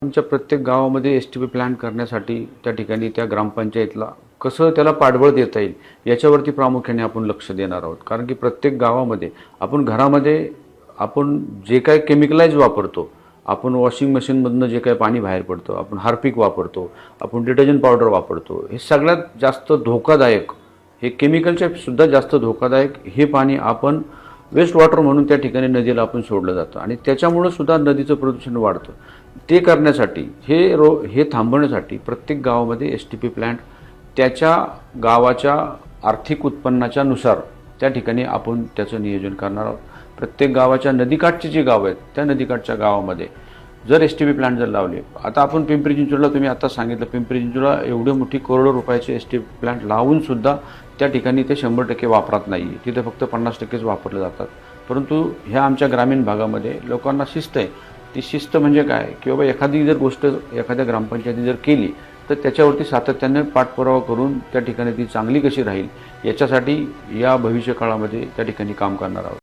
आमच्या प्रत्येक गावामध्ये एस-टी-पी प्लांट करण्यासाठी त्या ठिकाणी त्या ग्रामपंचायतला कसं त्याला पाठबळ देता येईल याच्यावरती प्रामुख्याने आपण लक्ष देणार आहोत. कारण की प्रत्येक गावामध्ये आपण घरामध्ये आपण जे काही केमिकलाइज वापरतो, आपण वॉशिंग मशीनमधनं जे काही पाणी बाहेर पडतं, आपण हार्पिक वापरतो, आपण डिटर्जंट पावडर वापरतो, हे सगळ्यात जास्त धोकादायक, हे केमिकलच्या सुद्धा जास्त धोकादायक हे पाणी आपण वेस्ट वॉटर म्हणून त्या ठिकाणी नदीला आपण सोडलं जातं आणि त्याच्यामुळं सुद्धा नदीचं प्रदूषण वाढतं. ते करण्यासाठी हे थांबवण्यासाठी प्रत्येक गावामध्ये एस-टी-पी प्लांट त्याच्या गावाच्या आर्थिक उत्पन्नाच्या नुसार त्या ठिकाणी आपण त्याचं नियोजन करणार आहोत. प्रत्येक गावाच्या नदीकाठची जी गावं आहेत त्या नदीकाठच्या गावामध्ये जर एस-टी-पी प्लांट जर लावले, आता आपण पिंपरी चिंचवडला तुम्ही आता सांगितलं, पिंपरी चिंचवडला एवढी मोठी करोडो रुपयाचे एस-टी-पी प्लांट लावूनसुद्धा त्या ठिकाणी ते 100% वापरात नाही आहे, तिथे फक्त 50%च वापरले जातात. परंतु ह्या आमच्या ग्रामीण भागामध्ये लोकांना शिस्त आहे. ती शिस्त म्हणजे काय की बाबा एखादी जर गोष्ट एखाद्या ग्रामपंचायतीने जर केली तर त्याच्यावरती सातत्याने पाठपुरावा करून त्या ठिकाणी ती चांगली कशी राहील याच्यासाठी या भविष्यकाळामध्ये त्या ठिकाणी काम करणार आहोत.